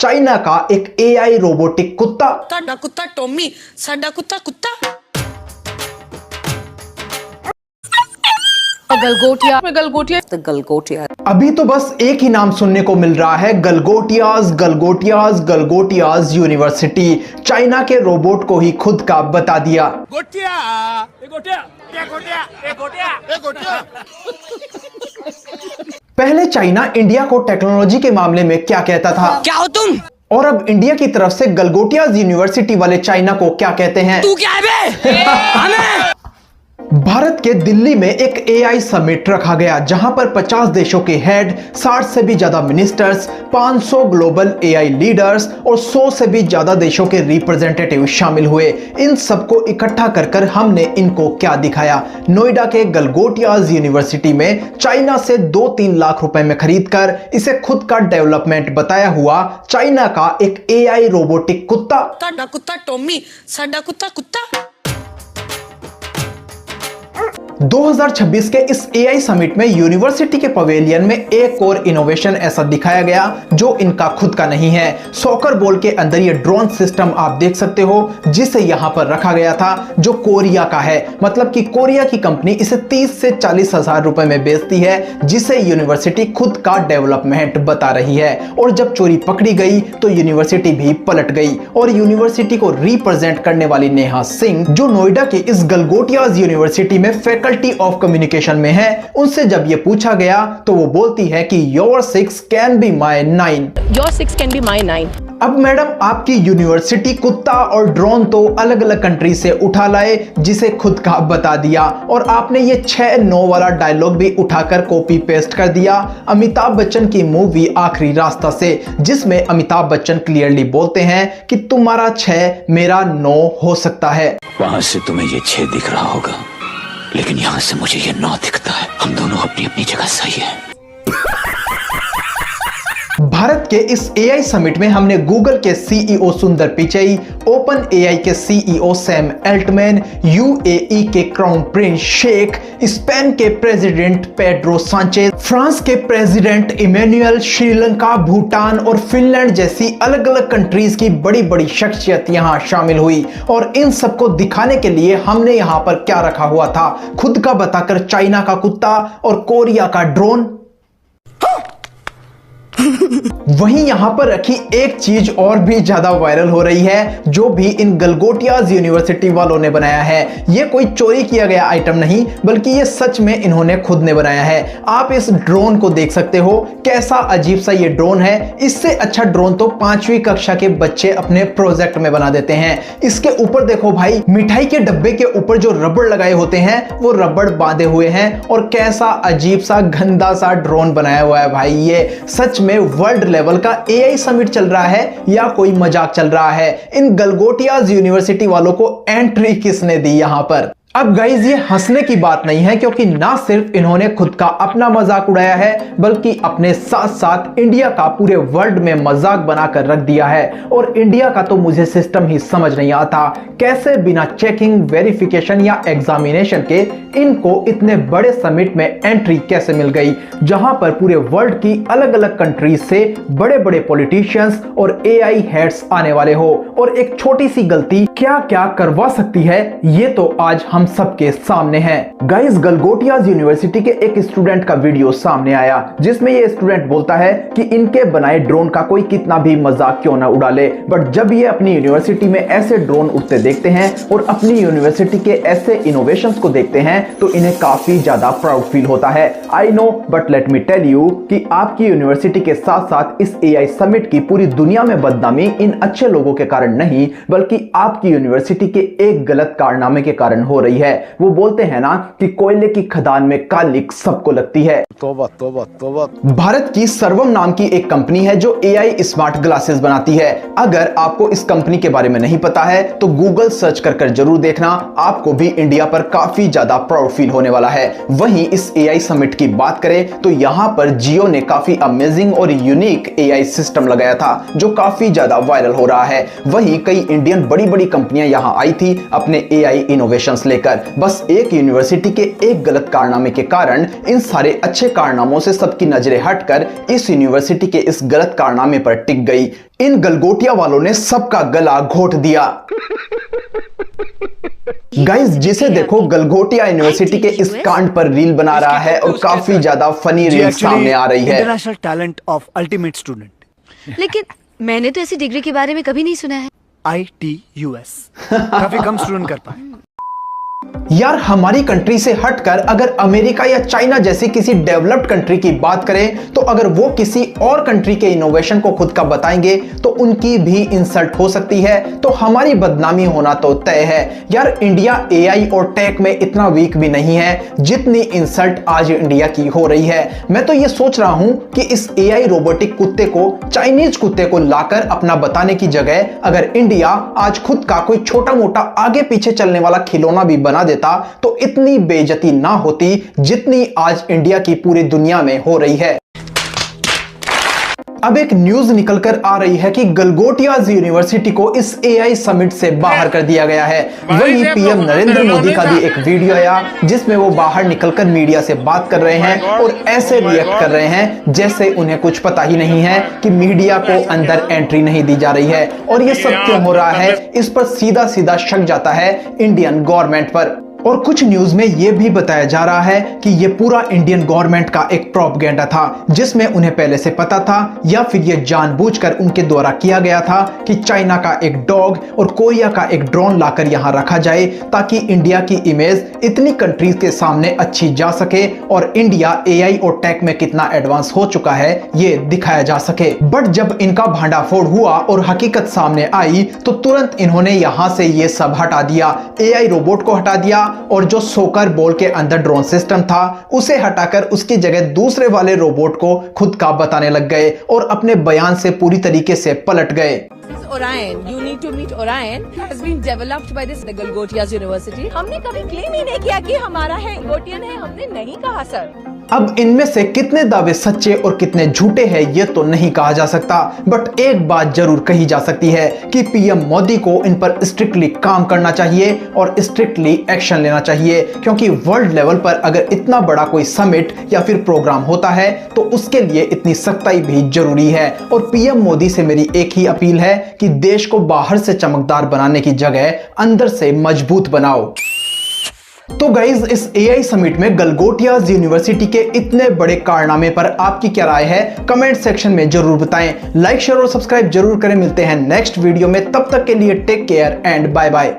China का एक AI robotic कुत्ता। ਤੁਹਾਡਾ ਕੁੱਤਾ ਟੋਮੀ, ਸਾਡਾ ਕੁੱਤਾ ਕੁੱਤਾ। गलगोटिया में गलगोटिया। अभी तो बस एक ही नाम सुनने को मिल रहा है, गलगोटियाज यूनिवर्सिटी। चाइना के रोबोट को ही खुद का बता दिया। पहले चाइना इंडिया को टेक्नोलॉजी के मामले में क्या कहता था, क्या हो तुम? और अब इंडिया की तरफ से गलगोटियाज यूनिवर्सिटी वाले चाइना को क्या कहते हैं। तू क्या है बे? हमें भारत के दिल्ली में एक एआई समिट रखा गया, जहां पर 50 देशों के हेड, 60 से भी ज्यादा मिनिस्टर्स, 500 ग्लोबल एआई लीडर्स और 100 से भी ज्यादा देशों के रिप्रेजेंटेटिव शामिल हुए। इन सबको इकट्ठा कर हमने इनको क्या दिखाया। नोएडा के गलगोटियाज यूनिवर्सिटी में चाइना से 2-3 लाख रुपए में खरीदकर इसे खुद का डेवलपमेंट बताया हुआ चाइना का एक एआई रोबोटिक कुत्ता। ਤੁਹਾਡਾ ਕੁੱਤਾ ਟੋਮੀ, ਸਾਡਾ ਕੁੱਤਾ ਕੁੱਤਾ। 2026 के इस एआई समिट में यूनिवर्सिटी के पवेलियन में एक और इनोवेशन ऐसा दिखाया गया जो इनका खुद का नहीं है। सॉकर बॉल के अंदर ये ड्रोन सिस्टम आप देख सकते हो, जिसे यहां पर रखा गया था, जो कोरिया का है। मतलब कि कोरिया की कंपनी इसे 30 से 40 हजार रुपए में बेचती है, जिसे यूनिवर्सिटी खुद का डेवलपमेंट बता रही है। और जब चोरी पकड़ी गई तो यूनिवर्सिटी भी पलट गई और यूनिवर्सिटी को रिप्रेजेंट करने वाली नेहा सिंह, जो नोएडा के इस गलगोटियाज यूनिवर्सिटी में फैकल्टी ऑफ कम्युनिकेशन में है, उनसे जब ये पूछा गया तो वो बोलती है कि your 6 can be my 9। Your 6 can be my 9। अब मैडम, आपकी यूनिवर्सिटी कुत्ता और ड्रोन तो अलग अलग कंट्री से उठा लाए, जिसे खुद का बता दिया, और आपने ये 6-9 वाला डायलॉग भी उठाकर कॉपी पेस्ट कर दिया अमिताभ बच्चन की मूवी आखिरी रास्ता से, जिसमें अमिताभ बच्चन क्लियरली बोलते हैं कि तुम्हारा 6 मेरा 9 हो सकता है। वहां से तुम्हें ये 6 दिख रहा होगा, लेकिन यहां से मुझे ये 9 दिखता है। हम दोनों अपनी अपनी जगह सही हैं। भारत के इस एआई समिट में हमने गूगल के सीईओ सुंदर पिचई, ओपन एआई के सीईओ सैम एल्टमैन, यूएई के क्राउन प्रिंस शेख, स्पेन के प्रेसिडेंट पेड्रो सांचेज, फ्रांस के प्रेसिडेंट इमैनुअल, श्रीलंका, भूटान और फिनलैंड जैसी अलग अलग कंट्रीज की बड़ी बड़ी शख्सियत यहां शामिल हुई। और इन सबको दिखाने के लिए हमने यहां पर क्या रखा हुआ था, खुद का बताकर चाइना का कुत्ता और कोरिया का ड्रोन। वहीं यहां पर रखी एक चीज और भी ज्यादा वायरल हो रही है, जो भी इन गलगोटियाज यूनिवर्सिटी वालों ने बनाया है। यह कोई चोरी किया गया आइटम नहीं, बल्कि ये सच में इन्होंने खुद ने बनाया है। आप इस ड्रोन को देख सकते हो, कैसा अजीब सा ये ड्रोन है। इससे अच्छा ड्रोन तो 5वीं कक्षा के बच्चे अपने प्रोजेक्ट में बना देते हैं। इसके ऊपर देखो भाई, मिठाई के डब्बे के ऊपर जो रबड़ लगाए होते हैं वो रबड़ बांधे हुए हैं, और कैसा अजीब सा गंदा सा ड्रोन बनाया हुआ है भाई। ये सच में वर्ल्ड लेवल का एआई समिट चल रहा है या कोई मजाक चल रहा है। इन गलगोटियाज यूनिवर्सिटी वालों को एंट्री किसने दी यहां पर। अब गाइज, ये हंसने की बात नहीं है, क्योंकि ना सिर्फ इन्होंने खुद का अपना मजाक उड़ाया है, बल्कि अपने साथ साथ इंडिया का पूरे वर्ल्ड में मजाक बनाकर रख दिया है। और इंडिया का तो मुझे सिस्टम ही समझ नहीं आता, कैसे बिना चेकिंग, वेरिफिकेशन या एग्जामिनेशन के इनको इतने बड़े समिट में एंट्री कैसे मिल गई, जहां पर पूरे वर्ल्ड की अलग अलग कंट्रीज से बड़े बड़े पॉलिटिशियंस और एआई हेड्स आने वाले हो। और एक छोटी सी गलती क्या क्या करवा सकती है, ये तो आज हम सबके सामने है। गाइस, गलगोटियाज यूनिवर्सिटी के एक स्टूडेंट का वीडियो सामने आया, जिसमें ये स्टूडेंट बोलता है कि इनके बनाए ड्रोन का कोई कितना भी मजाक क्यों ना उड़ा ले, बट जब ये अपनी यूनिवर्सिटी में ऐसे ड्रोन उड़ते देखते हैं और अपनी यूनिवर्सिटी के ऐसे इनोवेशंस को देखते हैं, तो इन्हें काफी ज्यादा प्राउड फील होता है। I know, but let me tell you कि आपकी यूनिवर्सिटी के साथ साथ इस एआई समिट की पूरी दुनिया में बदनामी इन अच्छे लोगों के कारण नहीं, बल्कि आपकी यूनिवर्सिटी के एक गलत कारनामे के कारण हो रही है। वो बोलते हैं ना कि कोयले की खदान में कालिक सबको लगती है। तौबा तौबा तौबा। भारत की सर्वम नाम की एक कंपनी है जो एआई स्मार्ट ग्लासेस बनाती है। अगर आपको इस कंपनी के बारे में नहीं पता है तो गूगल सर्च कर जरूर देखना, आपको भी इंडिया पर काफी ज्यादा प्राउड फील होने वाला है। वहीं इस एआई समिट की बात करें तो यहां पर जियो ने काफी अमेजिंग और यूनिक एआई सिस्टम लगाया था, जो काफी ज्यादा वायरल हो रहा है। वहीं कई इंडियन बड़ी बड़ी कंपनियां यहां आई थी अपने एआई इनोवेशंस लेकर। लेकर। बस एक यूनिवर्सिटी के एक गलत कारनामे के कारण इन सारे अच्छे कारनामों से सबकी नजरें हटकर इस यूनिवर्सिटी के इस गलत कारनामे पर टिक गई। इन गलगोटिया वालों ने सबका गला घोट दिया। गाइस, जिसे देखो गलगोटिया यूनिवर्सिटी के इस कांड पर रील बना रहा है और काफी ज्यादा फनी रील सामने आ रही है। International talent of ultimate student. लेकिन मैंने तो ऐसी डिग्री के बारे में कभी नहीं सुना है। ITUS काफी कम स्टूडेंट कर पाए। यार, हमारी कंट्री से हटकर अगर अमेरिका या चाइना जैसी किसी डेवलप्ड कंट्री की बात करें तो अगर वो किसी और कंट्री के इनोवेशन को खुद का बताएंगे तो उनकी भी इंसल्ट हो सकती है, तो हमारी बदनामी होना तो तय है। यार, इंडिया AI और टेक में इतना वीक भी नहीं है जितनी इंसल्ट आज इंडिया की हो रही है। मैं तो ये सोच रहा हूं कि इस AI रोबोटिक कुत्ते को, चाइनीज कुत्ते को लाकर अपना बताने की जगह अगर इंडिया आज खुद का कोई छोटा मोटा आगे पीछे चलने वाला खिलौना भी बना देता तो इतनी बेइज्जती ना होती जितनी आज इंडिया की पूरी दुनिया में हो रही है। अब एक न्यूज निकलकर आ रही है कि गलगोटियाज यूनिवर्सिटी को इस AI समिट से बाहर कर दिया गया है। वही PM नरेंद्र मोदी का भी एक वीडियो आया जिसमें वो बाहर निकलकर मीडिया से बात कर रहे हैं और ऐसे रिएक्ट कर रहे हैं जैसे उन्हें कुछ पता ही नहीं है कि मीडिया को अंदर एंट्री नहीं दी जा रही है। और ये सब क्यों हो रहा है, इस पर सीधा सीधा शक जाता है इंडियन गवर्नमेंट पर। और कुछ न्यूज में यह भी बताया जा रहा है कि यह पूरा इंडियन गवर्नमेंट का एक प्रोपेगेंडा था जिसमें उन्हें पहले से पता था या फिर यह जानबूझकर उनके द्वारा किया गया था कि चाइना का एक डॉग और कोरिया का एक ड्रोन लाकर यहां रखा जाए ताकि इंडिया की इमेज इतनी कंट्रीज के सामने अच्छी जा सके और इंडिया AI और टेक में कितना एडवांस हो चुका है ये दिखाया जा सके। बट जब इनका भांडाफोड़ हुआ और हकीकत सामने आई तो तुरंत इन्होंने यहां से ये सब हटा दिया। AI रोबोट को हटा दिया और जो सोकर बॉल के अंदर ड्रोन सिस्टम था उसे हटाकर उसकी जगह दूसरे वाले रोबोट को खुद का बताने लग गए और अपने बयान से पूरी तरीके से पलट गए। Orion, you need to meet Orion, has been developed by this Galgotias University. हमने कभी क्लेम ही नहीं किया कि हमारा है, गोटियन है, हमने नहीं कहा सर। अब इनमें से कितने दावे सच्चे और कितने झूठे हैं ये तो नहीं कहा जा सकता, बट एक बात जरूर कही जा सकती है कि PM मोदी को इन पर स्ट्रिक्टली काम करना चाहिए और स्ट्रिक्टली एक्शन लेना चाहिए, क्योंकि वर्ल्ड लेवल पर अगर इतना बड़ा कोई समिट या फिर प्रोग्राम होता है तो उसके लिए इतनी सख्ताई भी जरूरी है। और PM मोदी से मेरी एक ही अपील है कि देश को बाहर से चमकदार बनाने की जगह अंदर से मजबूत बनाओ। तो गाइज, इस AI समिट में गलगोटियाज यूनिवर्सिटी के इतने बड़े कारनामे पर आपकी क्या राय है कमेंट सेक्शन में जरूर बताएं। लाइक शेयर और सब्सक्राइब जरूर करें। मिलते हैं नेक्स्ट वीडियो में, तब तक के लिए take care and bye bye.